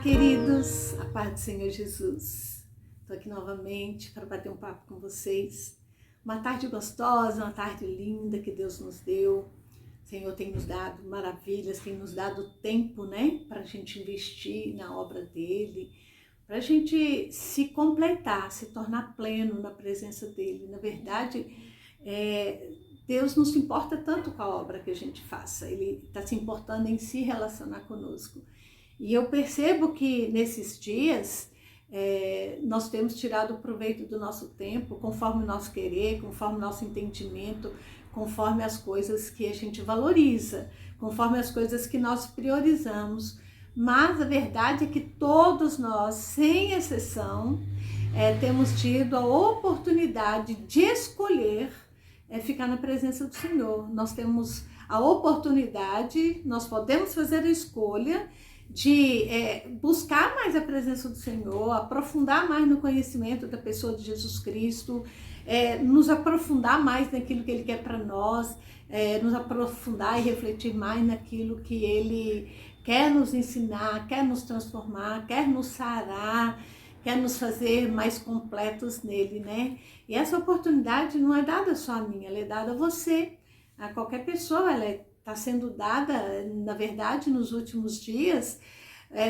Queridos, a paz do Senhor Jesus. Estou aqui novamente para bater um papo com vocês. Uma tarde gostosa, uma tarde linda que Deus nos deu. O Senhor tem nos dado maravilhas, tem nos dado tempo, né? Para a gente investir na obra dEle, para a gente se completar, se tornar pleno na presença dEle. Na verdade, Deus não se importa tanto com a obra que a gente faça. Ele está se importando em se relacionar conosco. E eu percebo que nesses dias nós temos tirado o proveito do nosso tempo, conforme o nosso querer, conforme o nosso entendimento, conforme as coisas que a gente valoriza, conforme as coisas que nós priorizamos. Mas a verdade é que todos nós, sem exceção, temos tido a oportunidade de escolher ficar na presença do Senhor. Nós temos a oportunidade, nós podemos fazer a escolha de buscar mais a presença do Senhor, aprofundar mais no conhecimento da pessoa de Jesus Cristo, nos aprofundar mais naquilo que Ele quer para nós, nos aprofundar e refletir mais naquilo que Ele quer nos ensinar, quer nos transformar, quer nos sarar, quer nos fazer mais completos nele, né? E essa oportunidade não é dada só a mim, ela é dada a você, a qualquer pessoa, ela está sendo dada, na verdade, nos últimos dias,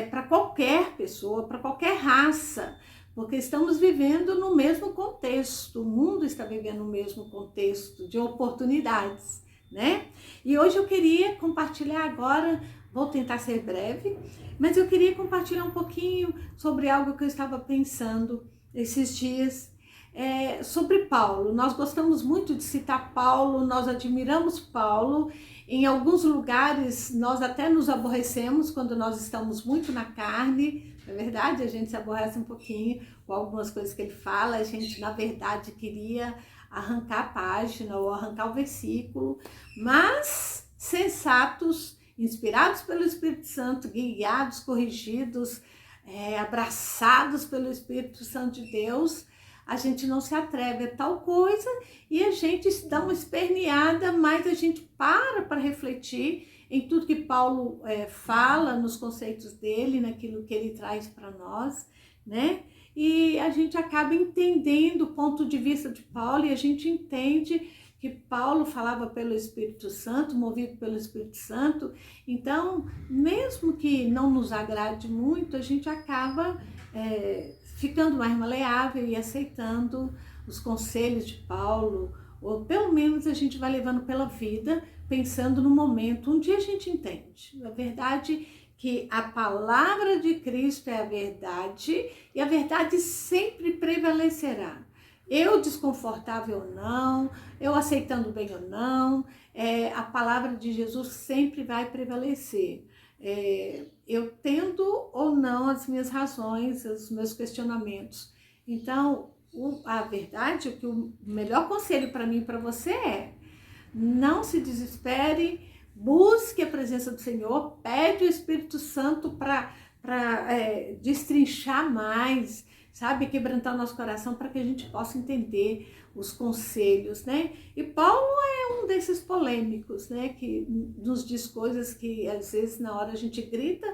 para qualquer pessoa, para qualquer raça, porque estamos vivendo no mesmo contexto, o mundo está vivendo no mesmo contexto de oportunidades, né? E hoje eu queria compartilhar agora, vou tentar ser breve, mas eu queria compartilhar um pouquinho sobre algo que eu estava pensando esses dias, sobre Paulo. Nós gostamos muito de citar Paulo, nós admiramos Paulo. Em alguns lugares nós até nos aborrecemos quando nós estamos muito na carne. É verdade, a gente se aborrece um pouquinho com algumas coisas que ele fala. A gente, na verdade, queria arrancar a página ou arrancar o versículo, mas sensatos, inspirados pelo Espírito Santo, guiados, corrigidos, abraçados pelo Espírito Santo de Deus, a gente não se atreve a tal coisa e a gente dá uma esperneada, mas a gente para refletir em tudo que Paulo fala, nos conceitos dele, naquilo que ele traz para nós, né? E a gente acaba entendendo o ponto de vista de Paulo e a gente entende que Paulo falava pelo Espírito Santo, movido pelo Espírito Santo. Então, mesmo que não nos agrade muito, a gente acaba ficando mais maleável e aceitando os conselhos de Paulo, ou pelo menos a gente vai levando pela vida, pensando no momento. Um dia a gente entende. A verdade que a palavra de Cristo é a verdade, e a verdade sempre prevalecerá. Eu desconfortável ou não, eu aceitando bem ou não, a palavra de Jesus sempre vai prevalecer. Eu tendo ou não as minhas razões, os meus questionamentos. Então, a verdade é que o melhor conselho para mim e para você é: não se desespere, busque a presença do Senhor, pede o Espírito Santo para destrinchar mais, sabe, quebrantar o nosso coração para que a gente possa entender os conselhos, né? E Paulo é um desses polêmicos, né, que nos diz coisas que às vezes na hora a gente grita,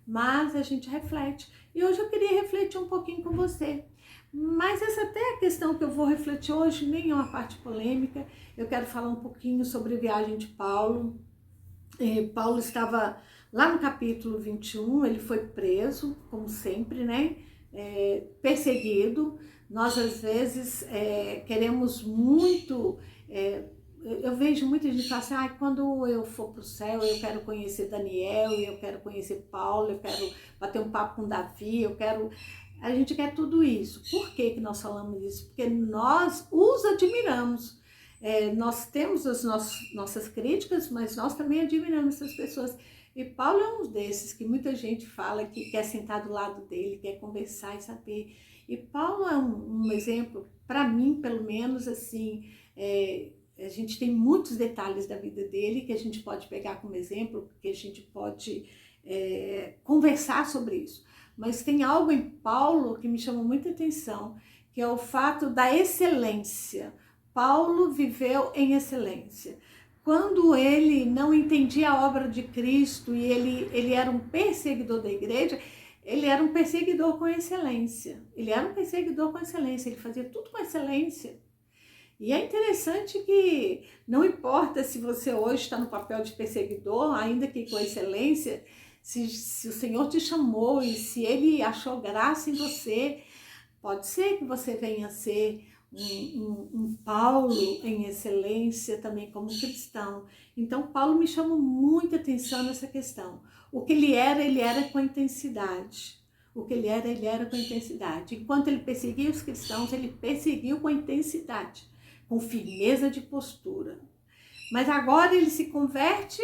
mas a gente reflete. E hoje eu queria refletir um pouquinho com você. Mas essa até é a questão que eu vou refletir hoje, nem é uma parte polêmica. Eu quero falar um pouquinho sobre a viagem de Paulo. Paulo estava lá no capítulo 21, ele foi preso, como sempre, né? Perseguido. Nós às vezes queremos muito, eu vejo muita gente falar assim: quando eu for para o céu eu quero conhecer Daniel, eu quero conhecer Paulo, eu quero bater um papo com Davi, a gente quer tudo isso. Por que nós falamos isso? Porque nós os admiramos. Nós temos as nossas críticas, mas nós também admiramos essas pessoas. E Paulo é um desses que muita gente fala que quer sentar do lado dele, quer conversar e saber. E Paulo é um exemplo, para mim, pelo menos, assim, a gente tem muitos detalhes da vida dele que a gente pode pegar como exemplo, que a gente pode conversar sobre isso. Mas tem algo em Paulo que me chama muita atenção, que é o fato da excelência. Paulo viveu em excelência. Quando ele não entendia a obra de Cristo e ele era um perseguidor da igreja, ele era um perseguidor com excelência. Ele era um perseguidor com excelência, ele fazia tudo com excelência. E é interessante que não importa se você hoje está no papel de perseguidor, ainda que com excelência, se o Senhor te chamou e se Ele achou graça em você, pode ser que você venha a ser um Paulo em excelência também como cristão. Então, Paulo me chamou muita atenção nessa questão. O que ele era com intensidade. O que ele era com intensidade. Enquanto ele perseguia os cristãos, ele perseguiu com intensidade, com firmeza de postura. Mas agora ele se converte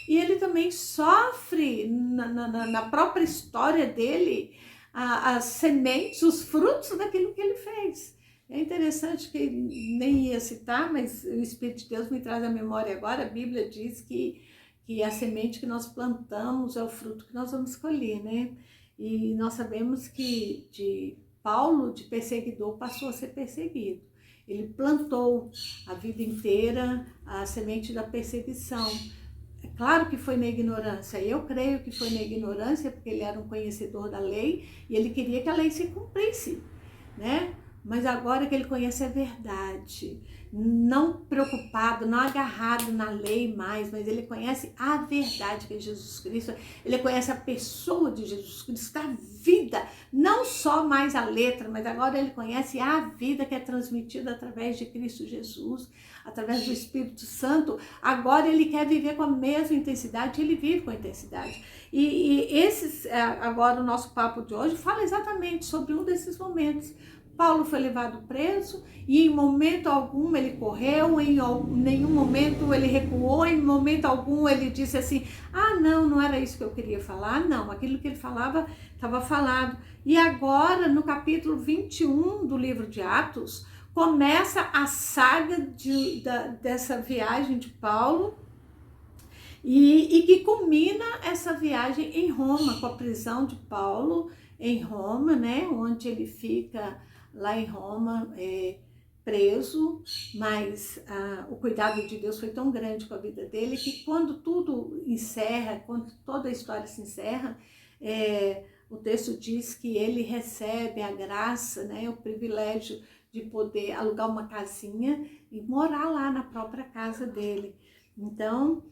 e ele também sofre na própria história dele as sementes, os frutos daquilo que ele fez. É interessante que nem ia citar, mas o Espírito de Deus me traz à memória agora. A Bíblia diz que a semente que nós plantamos é o fruto que nós vamos colher, né? E nós sabemos que de Paulo, de perseguidor, passou a ser perseguido. Ele plantou a vida inteira a semente da perseguição. É claro que foi na ignorância, eu creio que foi na ignorância, porque ele era um conhecedor da lei e ele queria que a lei se cumprisse, né? Mas agora que ele conhece a verdade, não preocupado, não agarrado na lei mais, mas ele conhece a verdade que é Jesus Cristo, ele conhece a pessoa de Jesus Cristo, a vida, não só mais a letra, mas agora ele conhece a vida que é transmitida através de Cristo Jesus, através do Espírito Santo. Agora ele quer viver com a mesma intensidade, ele vive com a intensidade. Agora o nosso papo de hoje fala exatamente sobre um desses momentos. Paulo foi levado preso e em momento algum ele correu, em nenhum momento ele recuou, em momento algum ele disse assim, não era isso que eu queria falar, não, aquilo que ele falava estava falado. E agora no capítulo 21 do livro de Atos, começa a saga dessa viagem de Paulo e que culmina essa viagem em Roma, com a prisão de Paulo em Roma, né, onde ele fica lá em Roma, preso, mas o cuidado de Deus foi tão grande com a vida dele que quando tudo encerra, quando toda a história se encerra, o texto diz que ele recebe a graça, né, o privilégio de poder alugar uma casinha e morar lá na própria casa dele. Então,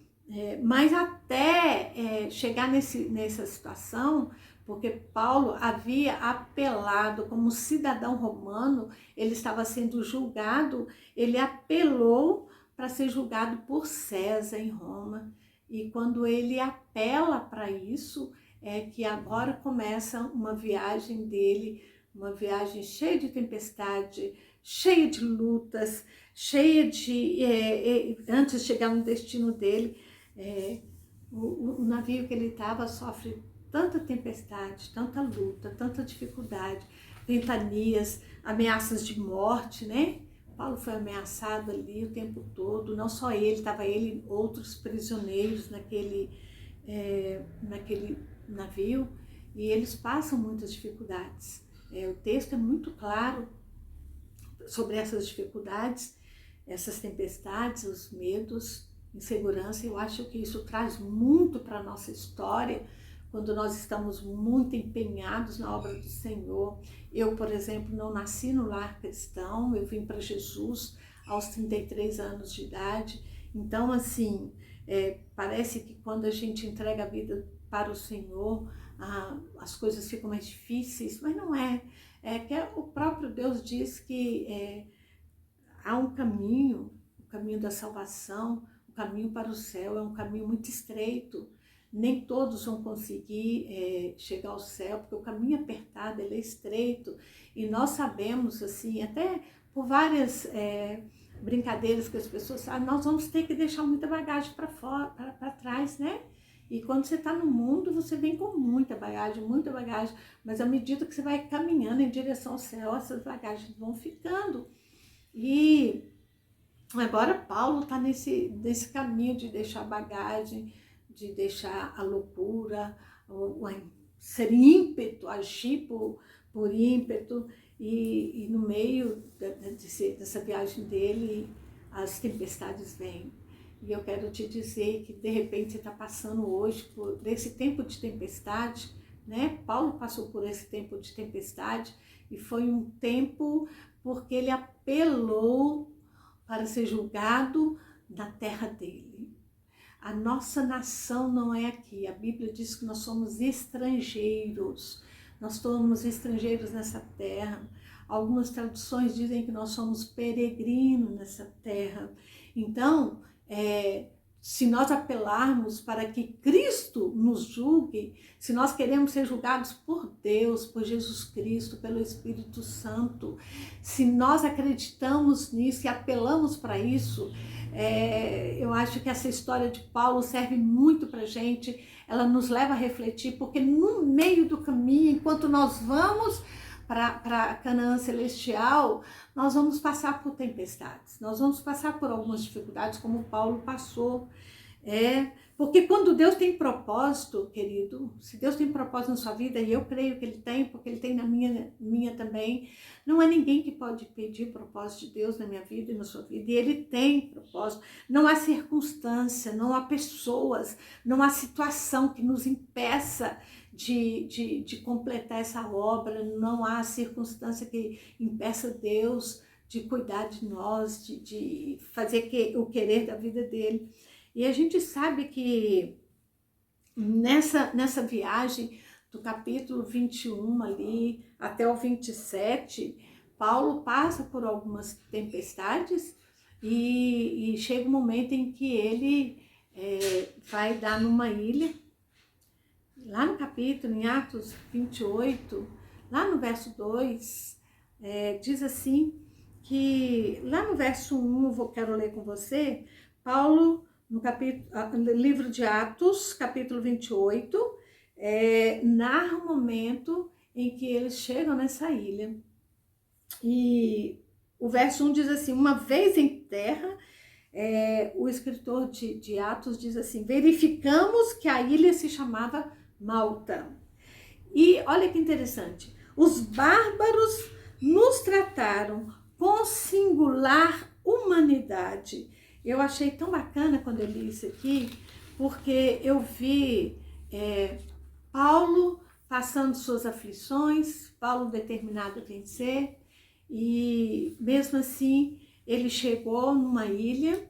mas até chegar nessa situação, porque Paulo havia apelado como cidadão romano, ele estava sendo julgado, ele apelou para ser julgado por César em Roma. E quando ele apela para isso, é que agora começa uma viagem dele, uma viagem cheia de tempestade, cheia de lutas, cheia de... antes de chegar no destino dele, o navio que ele estava sofre tanta tempestade, tanta luta, tanta dificuldade, ventanias, ameaças de morte, né? Paulo foi ameaçado ali o tempo todo, não só ele, estava ele e outros prisioneiros naquele navio, e eles passam muitas dificuldades. O texto é muito claro sobre essas dificuldades, essas tempestades, os medos, insegurança. Eu acho que isso traz muito para a nossa história, quando nós estamos muito empenhados na obra do Senhor. Eu, por exemplo, não nasci no lar cristão, eu vim para Jesus aos 33 anos de idade. Então, assim, parece que quando a gente entrega a vida para o Senhor, as coisas ficam mais difíceis, mas não é. É que o próprio Deus diz que há um caminho, o caminho da salvação, o caminho para o céu, é um caminho muito estreito. Nem todos vão conseguir chegar ao céu, porque o caminho apertado, ele é estreito. E nós sabemos, assim, até por várias brincadeiras que as pessoas falam, nós vamos ter que deixar muita bagagem para trás, né? E quando você está no mundo, você vem com muita bagagem, mas à medida que você vai caminhando em direção ao céu, essas bagagens vão ficando. E agora Paulo está nesse caminho de deixar bagagem, de deixar a loucura, ser ímpeto, agir por ímpeto, e no meio dessa viagem dele, as tempestades vêm. E eu quero te dizer que de repente você está passando hoje por esse tempo de tempestade, né? Paulo passou por esse tempo de tempestade e foi um tempo porque ele apelou para ser julgado na terra dele. A nossa nação não é aqui. A Bíblia diz que nós somos estrangeiros. Nós somos estrangeiros nessa terra. Algumas traduções dizem que nós somos peregrinos nessa terra. Então, se nós apelarmos para que Cristo nos julgue, se nós queremos ser julgados por Deus, por Jesus Cristo, pelo Espírito Santo, se nós acreditamos nisso e apelamos para isso, eu acho que essa história de Paulo serve muito para a gente, ela nos leva a refletir, porque no meio do caminho, enquanto nós vamos para Canaã Celestial, nós vamos passar por tempestades, nós vamos passar por algumas dificuldades, como Paulo passou. Porque quando Deus tem propósito, querido, se Deus tem propósito na sua vida, e eu creio que Ele tem, porque Ele tem na minha também, não há ninguém que pode pedir propósito de Deus na minha vida e na sua vida, e Ele tem propósito. Não há circunstância, não há pessoas, não há situação que nos impeça de completar essa obra, não há circunstância que impeça Deus de cuidar de nós, de fazer o querer da vida dele. E a gente sabe que nessa viagem do capítulo 21 ali até o 27, Paulo passa por algumas tempestades e chega um momento em que ele vai dar numa ilha. Lá no capítulo, em Atos 28, lá no verso 2, diz assim que, lá no verso 1, eu quero ler com você, Paulo, no livro de Atos, capítulo 28, narra o momento em que eles chegam nessa ilha. E o verso 1 diz assim, uma vez em terra, o escritor de Atos diz assim, verificamos que a ilha se chamava Malta. E olha que interessante, os bárbaros nos trataram com singular humanidade. Eu achei tão bacana quando eu li isso aqui, porque eu vi Paulo passando suas aflições, Paulo determinado a vencer, e mesmo assim ele chegou numa ilha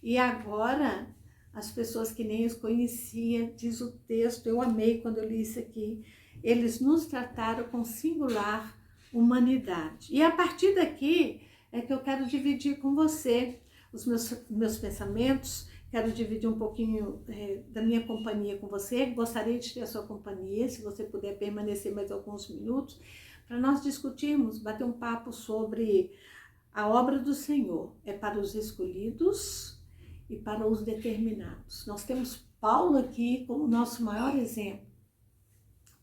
e agora as pessoas que nem os conhecia, diz o texto, eu amei quando eu li isso aqui, eles nos trataram com singular humanidade. E a partir daqui é que eu quero dividir com você os meus pensamentos, quero dividir um pouquinho da minha companhia com você, gostaria de ter a sua companhia, se você puder permanecer mais alguns minutos, para nós discutirmos, bater um papo sobre a obra do Senhor, é para os escolhidos e para os determinados. Nós temos Paulo aqui como nosso maior exemplo.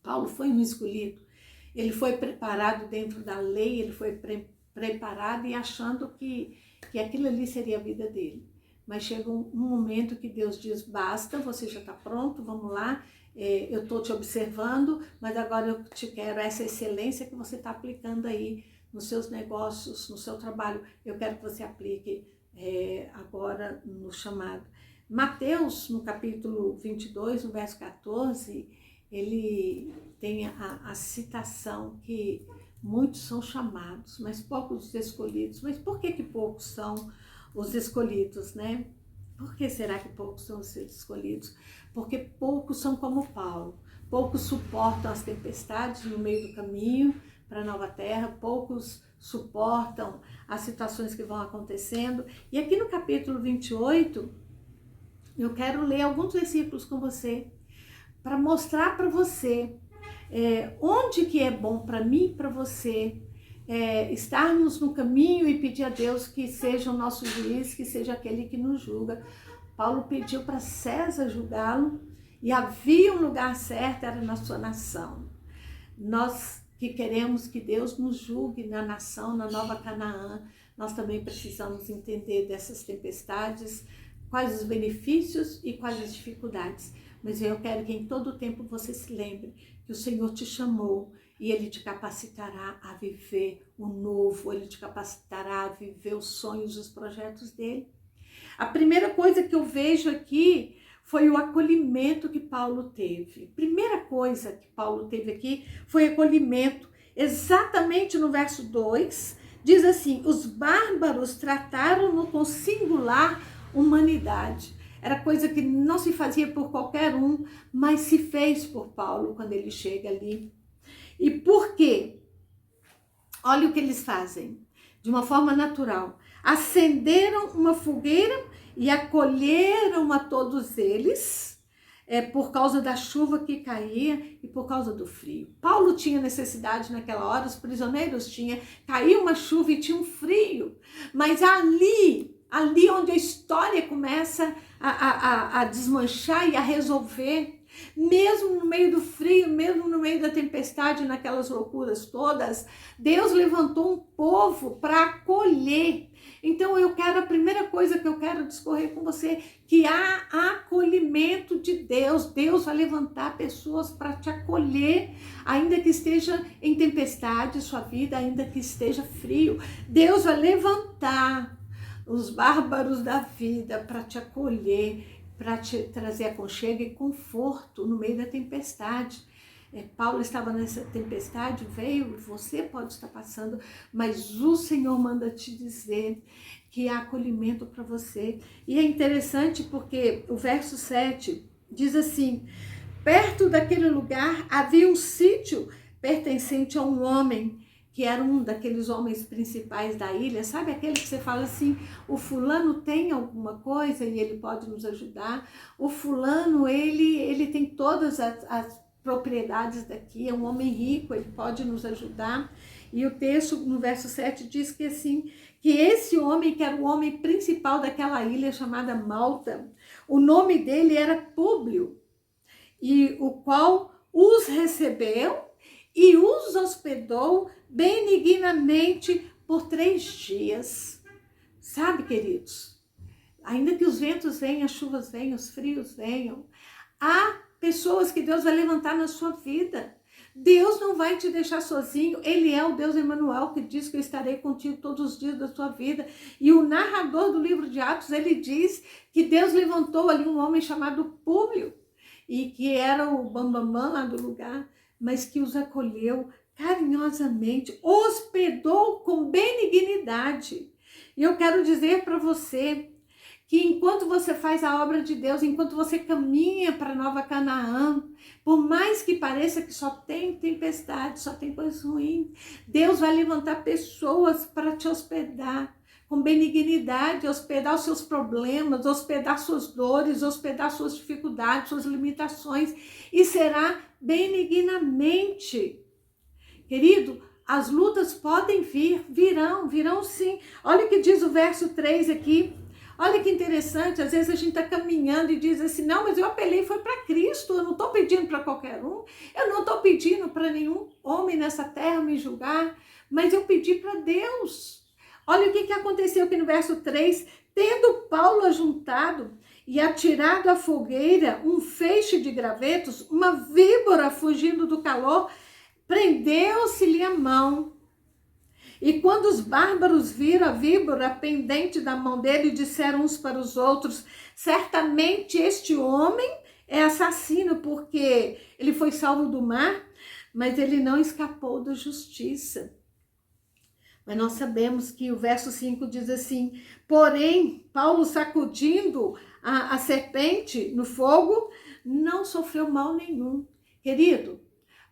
Paulo foi um escolhido, ele foi preparado dentro da lei, ele foi preparado e achando que aquilo ali seria a vida dele. Mas chega um momento que Deus diz, basta, você já está pronto, vamos lá, eu estou te observando, mas agora eu te quero essa excelência que você está aplicando aí nos seus negócios, no seu trabalho, eu quero que você aplique agora no chamado. Mateus, no capítulo 22, no verso 14, ele tem a citação que muitos são chamados, mas poucos os escolhidos. Mas por que poucos são os escolhidos, né? Por que será que poucos são os escolhidos? Porque poucos são como Paulo. Poucos suportam as tempestades no meio do caminho para a nova terra, poucos suportam as situações que vão acontecendo. E aqui no capítulo 28, eu quero ler alguns versículos com você, para mostrar para você onde que é bom para mim e para você estarmos no caminho e pedir a Deus que seja o nosso juiz, que seja aquele que nos julga. Paulo pediu para César julgá-lo e havia um lugar certo, era na sua nação. Nós que queremos que Deus nos julgue na nação, na Nova Canaã, nós também precisamos entender dessas tempestades, quais os benefícios e quais as dificuldades. Mas eu quero que em todo tempo você se lembre que o Senhor te chamou e Ele te capacitará a viver o novo, Ele te capacitará a viver os sonhos, os projetos dele. A primeira coisa que eu vejo aqui, foi o acolhimento que Paulo teve. Primeira coisa que Paulo teve aqui foi acolhimento. Exatamente no verso 2, diz assim: os bárbaros trataram-no com singular humanidade. Era coisa que não se fazia por qualquer um, mas se fez por Paulo quando ele chega ali. E por quê? Olha o que eles fazem, de uma forma natural. Acenderam uma fogueira e acolheram a todos eles, por causa da chuva que caía e por causa do frio. Paulo tinha necessidade naquela hora, os prisioneiros tinham, caiu uma chuva e tinha um frio, mas ali onde a história começa a desmanchar e a resolver, mesmo no meio do frio, mesmo no meio da tempestade, naquelas loucuras todas, Deus levantou um povo para acolher. Então a primeira coisa que eu quero discorrer com você, que há acolhimento de Deus. Deus vai levantar pessoas para te acolher, ainda que esteja em tempestade sua vida, ainda que esteja frio. Deus vai levantar os bárbaros da vida para te acolher, para te trazer aconchego e conforto no meio da tempestade. Paulo estava nessa tempestade, veio, você pode estar passando, mas o Senhor manda te dizer que há acolhimento para você. E é interessante porque o verso 7 diz assim: perto daquele lugar havia um sítio pertencente a um homem, que era um daqueles homens principais da ilha, sabe aquele que você fala assim, o fulano tem alguma coisa e ele pode nos ajudar, o fulano, ele tem todas as propriedades daqui, é um homem rico, ele pode nos ajudar. E o texto no verso 7 diz que assim, que esse homem, que era o homem principal daquela ilha chamada Malta, o nome dele era Públio, e o qual os recebeu e os hospedou benignamente por 3 dias. Sabe, queridos, ainda que os ventos venham, as chuvas venham, os frios venham, há pessoas que Deus vai levantar na sua vida. Deus não vai te deixar sozinho. Ele é o Deus Emanuel, que diz que eu estarei contigo todos os dias da tua vida. E o narrador do livro de Atos, ele diz que Deus levantou ali um homem chamado Públio, e que era o bambambam lá do lugar, mas que os acolheu carinhosamente, hospedou com benignidade. E eu quero dizer para você que enquanto você faz a obra de Deus, enquanto você caminha para Nova Canaã, por mais que pareça que só tem tempestade, só tem coisa ruim, Deus vai levantar pessoas para te hospedar com benignidade, hospedar os seus problemas, hospedar suas dores, hospedar suas dificuldades, suas limitações, e será benignamente. Querido, as lutas podem vir, virão sim. Olha o que diz o verso 3 aqui. Olha que interessante, às vezes a gente está caminhando e diz assim, não, mas eu apelei, foi para Cristo, eu não estou pedindo para qualquer um, eu não estou pedindo para nenhum homem nessa terra me julgar, mas eu pedi para Deus. Olha o que aconteceu aqui no verso 3, tendo Paulo ajuntado e atirado à fogueira um feixe de gravetos, uma víbora fugindo do calor, prendeu-se-lhe a mão. E quando os bárbaros viram a víbora pendente da mão dele, disseram uns para os outros, certamente este homem é assassino, porque ele foi salvo do mar, mas ele não escapou da justiça. Mas nós sabemos que o verso 5 diz assim, porém, Paulo sacudindo a serpente no fogo, não sofreu mal nenhum. Querido,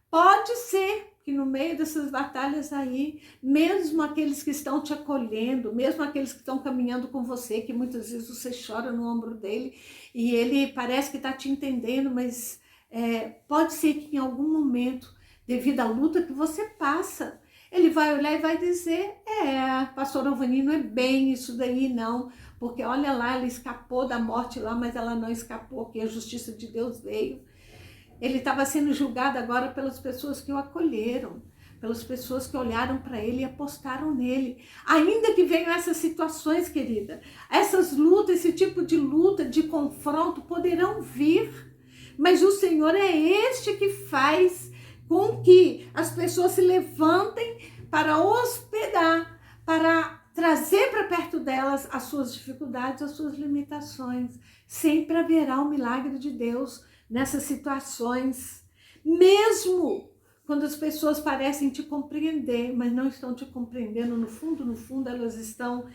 pode ser que no meio dessas batalhas aí, mesmo aqueles que estão te acolhendo, mesmo aqueles que estão caminhando com você, que muitas vezes você chora no ombro dele e ele parece que está te entendendo, mas pode ser que em algum momento, devido à luta que você passa, ele vai olhar e vai dizer, pastor Alvani, não é bem isso daí não, porque olha lá, ela escapou da morte lá, mas ela não escapou, que a justiça de Deus veio. Ele estava sendo julgado agora pelas pessoas que o acolheram, pelas pessoas que olharam para ele e apostaram nele. Ainda que venham essas situações, querida, essas lutas, esse tipo de luta, de confronto, poderão vir, mas o Senhor é este que faz com que as pessoas se levantem para hospedar, para trazer para perto delas as suas dificuldades, as suas limitações. Sempre haverá um milagre de Deus nessas situações, mesmo quando as pessoas parecem te compreender, mas não estão te compreendendo, no fundo elas estão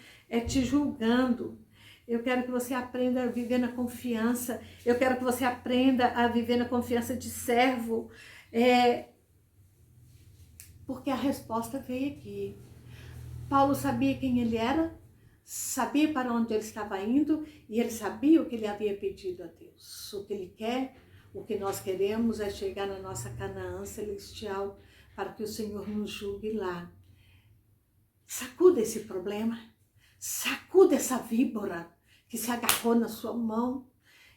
te julgando. Eu quero que você aprenda a viver na confiança, eu quero que você aprenda a viver na confiança de servo, porque a resposta veio aqui. Paulo sabia quem ele era, sabia para onde ele estava indo e ele sabia o que ele havia pedido a Deus. O que ele quer, o que nós queremos é chegar na nossa Canaã celestial para que o Senhor nos julgue lá. Sacuda esse problema, sacuda essa víbora que se agarrou na sua mão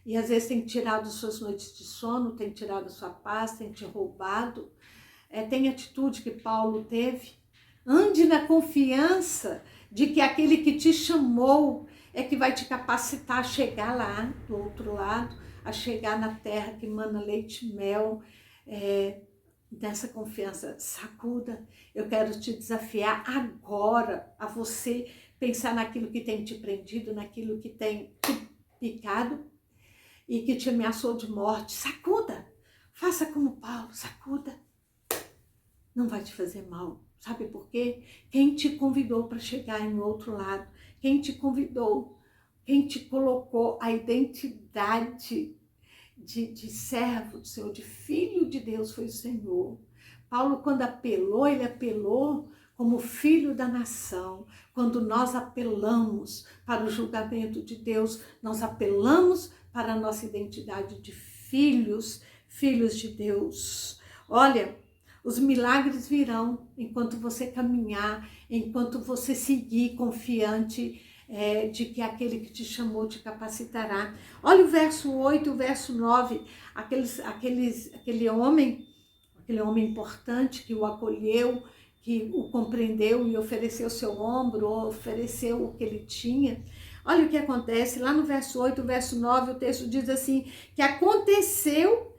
e às vezes tem tirado suas noites de sono, tem tirado sua paz, tem te roubado. Tem atitude que Paulo teve. Ande na confiança de que aquele que te chamou é que vai te capacitar a chegar lá do outro lado, a chegar na terra que mana leite e mel. Nessa confiança, sacuda. Eu quero te desafiar agora a você pensar naquilo que tem te prendido, naquilo que tem te picado e que te ameaçou de morte. Sacuda. Faça como Paulo, sacuda. Não vai te fazer mal. Sabe por quê? Quem te convidou para chegar em outro lado? Quem te convidou? Quem te colocou a identidade de servo do Senhor, de filho de Deus, foi o Senhor. Paulo, quando apelou, ele apelou como filho da nação. Quando nós apelamos para o julgamento de Deus, nós apelamos para a nossa identidade de filhos de Deus. Olha, os milagres virão enquanto você caminhar, enquanto você seguir confiante de que aquele que te chamou te capacitará. Olha o verso 8, o verso 9, aquele homem importante que o acolheu, que o compreendeu e ofereceu seu ombro, ofereceu o que ele tinha. Olha o que acontece, lá no verso 8, o verso 9, o texto diz assim, que aconteceu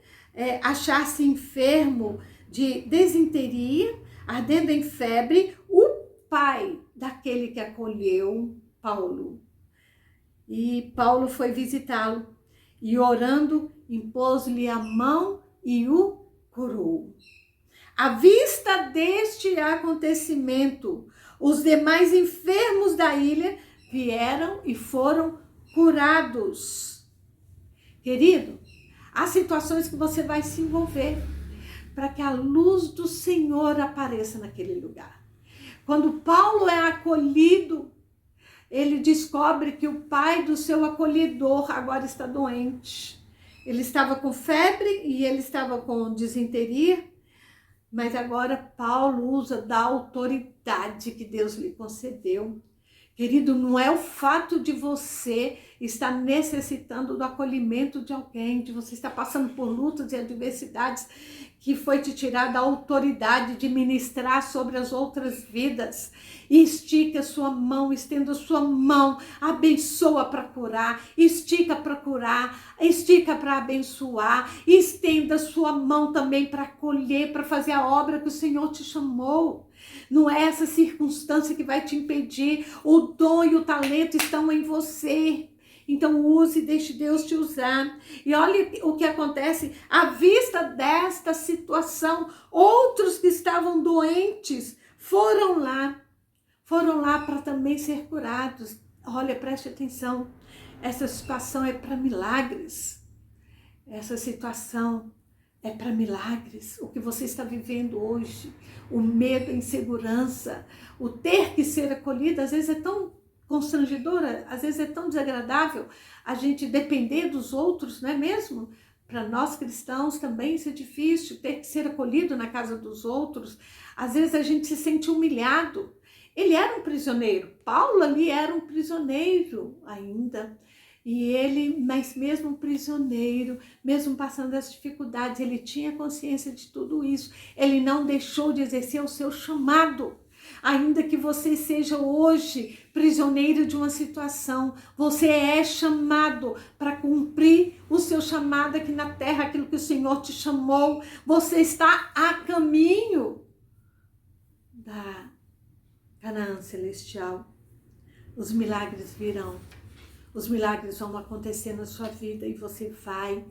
achar-se enfermo de desinteria, ardendo em febre, o pai daquele que acolheu Paulo. E Paulo foi visitá-lo e orando, impôs-lhe a mão e o curou. À vista deste acontecimento, os demais enfermos da ilha vieram e foram curados. Querido, há situações que você vai se envolver para que a luz do Senhor apareça naquele lugar. Quando Paulo é acolhido, ele descobre que o pai do seu acolhedor agora está doente. Ele estava com febre e ele estava com desinteria, mas agora Paulo usa da autoridade que Deus lhe concedeu. Querido, não é o fato de você estar necessitando do acolhimento de alguém, de você estar passando por lutas e adversidades, que foi te tirada a autoridade de ministrar sobre as outras vidas. E estica a sua mão, estenda a sua mão, abençoa para curar, estica para curar, estica para abençoar, estenda a sua mão também para acolher, para fazer a obra que o Senhor te chamou. Não é essa circunstância que vai te impedir, o dom e o talento estão em você. Então use e deixe Deus te usar. E olha o que acontece, à vista desta situação, outros que estavam doentes foram lá para também ser curados. Olha, preste atenção, essa situação é para milagres. Essa situação é para milagres. O que você está vivendo hoje, o medo, a insegurança, o ter que ser acolhido, às vezes é tão constrangedora, às vezes é tão desagradável a gente depender dos outros, não é mesmo? Para nós cristãos também isso é difícil, ter que ser acolhido na casa dos outros. Às vezes a gente se sente humilhado. Ele era um prisioneiro, Paulo ali era um prisioneiro ainda. E ele, mas mesmo prisioneiro, mesmo passando as dificuldades, ele tinha consciência de tudo isso. Ele não deixou de exercer o seu chamado. Ainda que você seja hoje prisioneiro de uma situação, você é chamado para cumprir o seu chamado aqui na terra, aquilo que o Senhor te chamou. Você está a caminho da Canaã celestial. os milagres virão. Os milagres vão acontecer na sua vida e você vai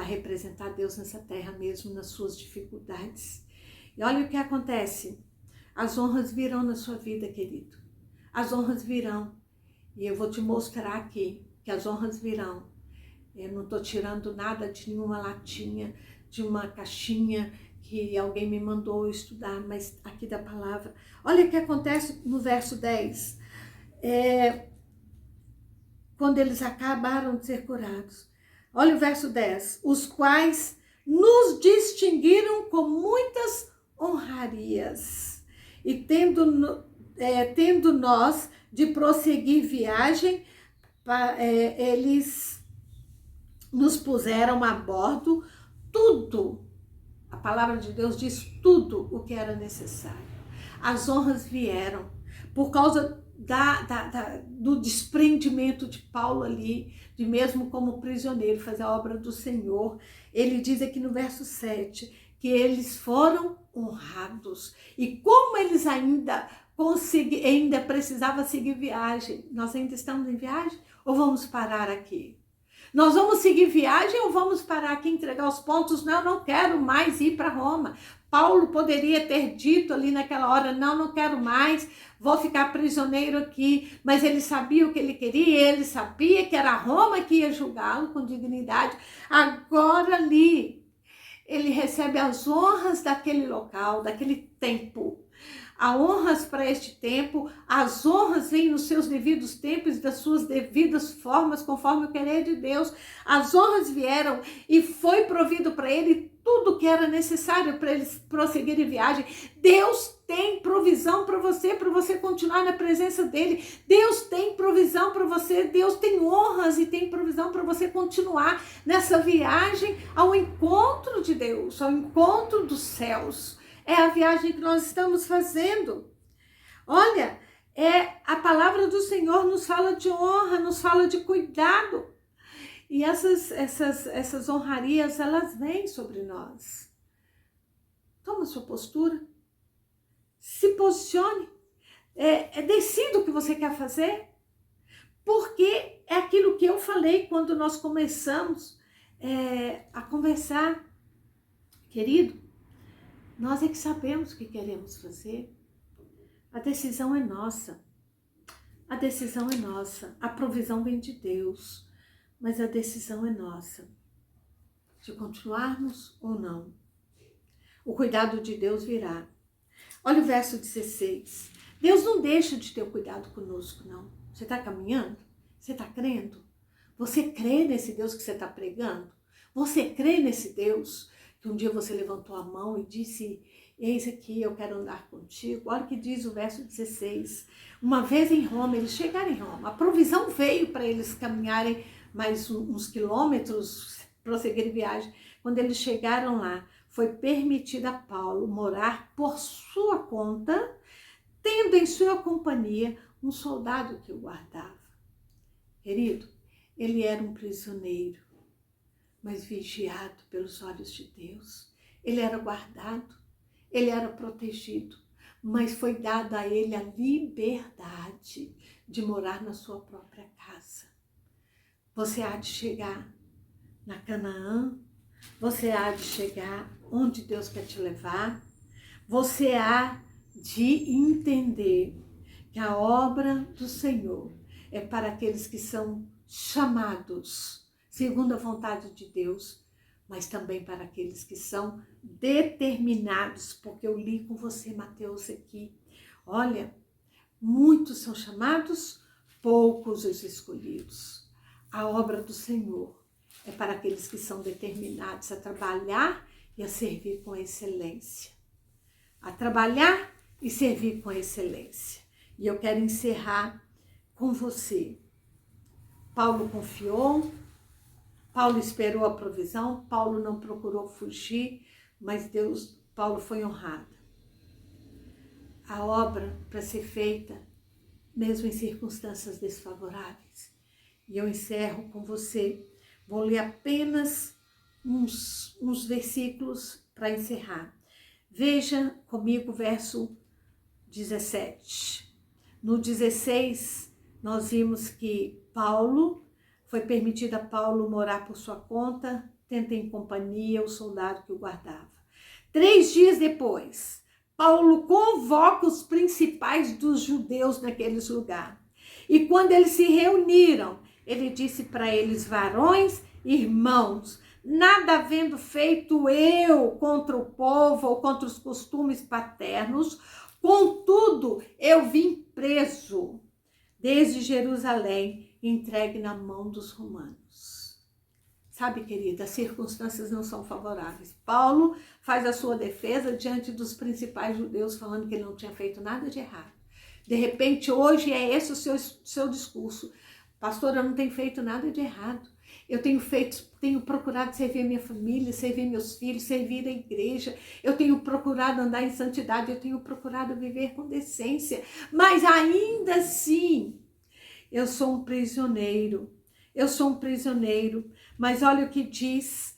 representar Deus nessa terra mesmo, nas suas dificuldades. E olha o que acontece. As honras virão na sua vida, querido. As honras virão. E eu vou te mostrar aqui que as honras virão. Eu não estou tirando nada de nenhuma latinha, de uma caixinha que alguém me mandou estudar, mas aqui da palavra. Olha o que acontece no verso 10. Quando eles acabaram de ser curados. Olha o verso 10. Os quais nos distinguiram com muitas honrarias. E tendo nós de prosseguir viagem, eles nos puseram a bordo tudo. A palavra de Deus diz tudo o que era necessário. As honras vieram por causa do desprendimento de Paulo ali, de mesmo como prisioneiro fazer a obra do Senhor. Ele diz aqui no verso 7 que eles foram honrados. E como eles ainda precisavam seguir viagem, nós ainda estamos em viagem ou vamos parar aqui? Nós vamos seguir viagem ou vamos parar aqui e entregar os pontos? Não, eu não quero mais ir para Roma. Paulo poderia ter dito ali naquela hora, não quero mais, vou ficar prisioneiro aqui. Mas ele sabia o que ele queria, ele sabia que era Roma que ia julgá-lo com dignidade. Agora ali, ele recebe as honras daquele local, daquele tempo. Há honras para este tempo, as honras vêm nos seus devidos tempos, das suas devidas formas, conforme o querer de Deus. As honras vieram e foi provido para ele tudo que era necessário para eles prosseguirem viagem. Deus tem provisão para você continuar na presença dele. Deus tem provisão para você, Deus tem honras e tem provisão para você continuar nessa viagem ao encontro de Deus, ao encontro dos céus. É a viagem que nós estamos fazendo. Olha, a palavra do Senhor nos fala de honra, nos fala de cuidado. E essas honrarias, elas vêm sobre nós. Toma sua postura. Se posicione. Decida o que você quer fazer. Porque é aquilo que eu falei quando nós começamos a conversar. Querido, nós é que sabemos o que queremos fazer. A decisão é nossa. A decisão é nossa. A provisão vem de Deus. Mas a decisão é nossa. De continuarmos ou não. O cuidado de Deus virá. Olha o verso 16. Deus não deixa de ter o cuidado conosco, não. Você está caminhando? Você está crendo? Você crê nesse Deus que você está pregando? Você crê nesse Deus que um dia você levantou a mão e disse, eis aqui, eu quero andar contigo. Olha o que diz o verso 16. Uma vez em Roma, eles chegaram em Roma. A provisão veio para eles caminharem mais uns quilômetros, prosseguirem viagem. Quando eles chegaram lá, foi permitido a Paulo morar por sua conta, tendo em sua companhia um soldado que o guardava. Querido, ele era um prisioneiro, mas vigiado pelos olhos de Deus. Ele era guardado, ele era protegido, mas foi dada a ele a liberdade de morar na sua própria casa. Você há de chegar na Canaã, você há de chegar onde Deus quer te levar, você há de entender que a obra do Senhor é para aqueles que são chamados segundo a vontade de Deus, mas também para aqueles que são determinados, porque eu li com você Mateus aqui. Olha, muitos são chamados, poucos os escolhidos. A obra do Senhor é para aqueles que são determinados a trabalhar e a servir com excelência. A trabalhar e servir com excelência. E eu quero encerrar com você. Paulo confiou, Paulo esperou a provisão, Paulo não procurou fugir, mas Paulo foi honrado. A obra para ser feita, mesmo em circunstâncias desfavoráveis. E eu encerro com você. Vou ler apenas uns versículos para encerrar. Veja comigo o verso 17. No 16, nós vimos que foi permitido a Paulo morar por sua conta, tendo em companhia o soldado que o guardava. 3 dias depois, Paulo convoca os principais dos judeus naqueles lugares. E quando eles se reuniram, ele disse para eles: varões, irmãos, nada havendo feito eu contra o povo ou contra os costumes paternos, contudo, eu vim preso desde Jerusalém, entregue na mão dos romanos. Sabe, querida, as circunstâncias não são favoráveis. Paulo faz a sua defesa diante dos principais judeus, falando que ele não tinha feito nada de errado. De repente, hoje é esse o seu discurso. Pastor, eu não tenho feito nada de errado. Eu tenho procurado servir minha família, servir meus filhos, servir a igreja. Eu tenho procurado andar em santidade, eu tenho procurado viver com decência. Mas ainda assim, eu sou um prisioneiro. Mas olha o que diz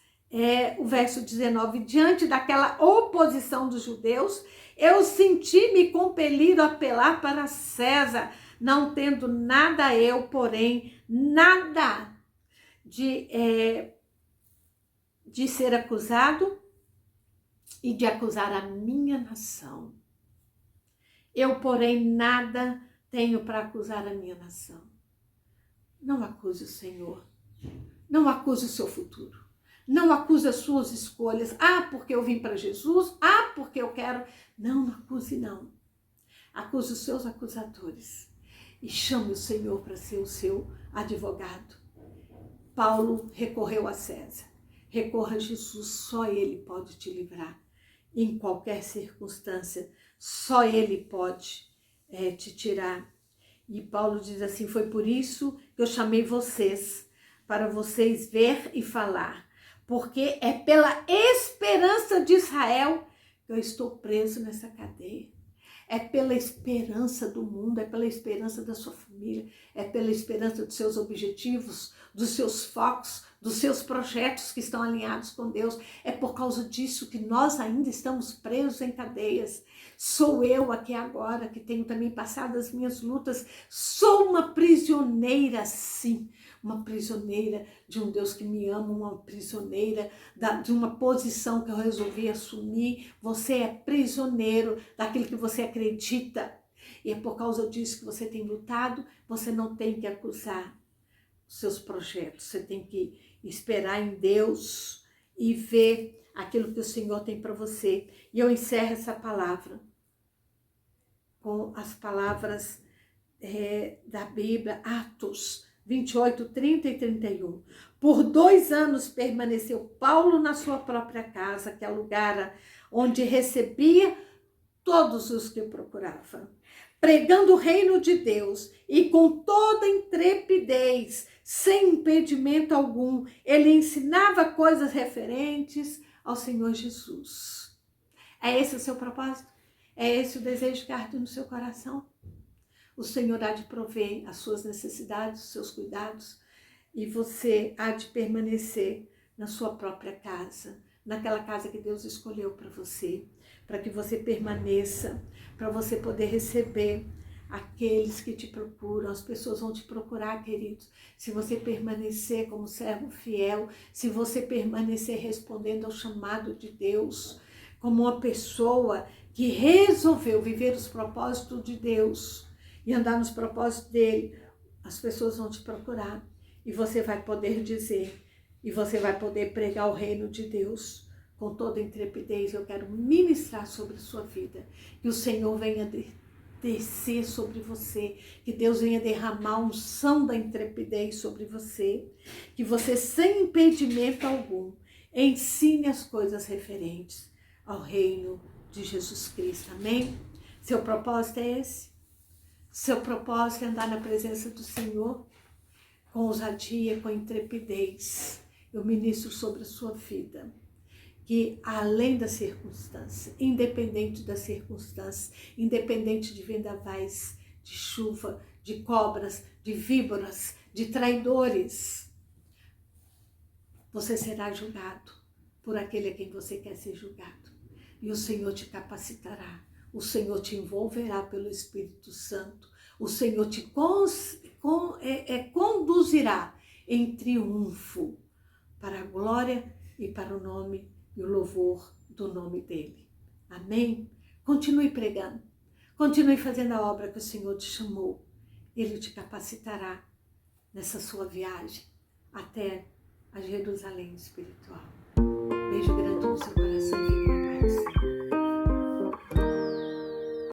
o verso 19. Diante daquela oposição dos judeus, eu senti-me compelido a apelar para César, não tendo nada eu, porém, nada de ser acusado e de acusar a minha nação. Eu, porém, nada tenho para acusar a minha nação. Não acuse o Senhor. Não acuse o seu futuro. Não acuse as suas escolhas. Porque eu vim para Jesus. Porque eu quero. Não acuse, não. Acuse os seus acusadores. E chame o Senhor para ser o seu advogado. Paulo recorreu a César. Recorra a Jesus. Só Ele pode te livrar. Em qualquer circunstância. Só Ele pode te tirar. E Paulo diz assim: foi por isso que eu chamei vocês, para vocês ver e falar, porque é pela esperança de Israel que eu estou preso nessa cadeia. É pela esperança do mundo, é pela esperança da sua família, é pela esperança dos seus objetivos, dos seus focos, dos seus projetos que estão alinhados com Deus. É por causa disso que nós ainda estamos presos em cadeias. Sou eu aqui agora, que tenho também passado as minhas lutas. Sou uma prisioneira, sim. Uma prisioneira de um Deus que me ama, uma prisioneira de uma posição que eu resolvi assumir. Você é prisioneiro daquilo que você acredita. E é por causa disso que você tem lutado. Você não tem que acusar os seus projetos. Você tem que esperar em Deus e ver aquilo que o Senhor tem para você. E eu encerro essa palavra com as palavras da Bíblia, Atos 28, 30 e 31. Por 2 anos permaneceu Paulo na sua própria casa, que alugara, onde recebia todos os que o procuravam, pregando o reino de Deus e com toda intrepidez, sem impedimento algum, ele ensinava coisas referentes ao Senhor Jesus. É esse o seu propósito? É esse o desejo que arde no seu coração? O Senhor há de prover as suas necessidades, os seus cuidados, e você há de permanecer na sua própria casa, naquela casa que Deus escolheu para você, para que você permaneça, para você poder receber aqueles que te procuram. As pessoas vão te procurar, queridos, se você permanecer como servo fiel, se você permanecer respondendo ao chamado de Deus, como uma pessoa que resolveu viver os propósitos de Deus e andar nos propósitos dele. As pessoas vão te procurar e você vai poder dizer, e você vai poder pregar o reino de Deus com toda intrepidez. Eu quero ministrar sobre a sua vida, que o Senhor venha descer sobre você, que Deus venha derramar a unção da intrepidez sobre você, que você, sem impedimento algum, ensine as coisas referentes ao reino de Jesus Cristo. Amém? Seu propósito é esse? Seu propósito é andar na presença do Senhor com ousadia, com intrepidez. Eu ministro sobre a sua vida, que além da circunstância, independente das circunstâncias, independente de vendavais, de chuva, de cobras, de víboras, de traidores, você será julgado por aquele a quem você quer ser julgado. E o Senhor te capacitará. O Senhor te envolverá pelo Espírito Santo. O Senhor te conduzirá em triunfo para a glória e para o nome e o louvor do nome dele. Amém? Continue pregando. Continue fazendo a obra que o Senhor te chamou. Ele te capacitará nessa sua viagem até a Jerusalém espiritual. Beijo grande.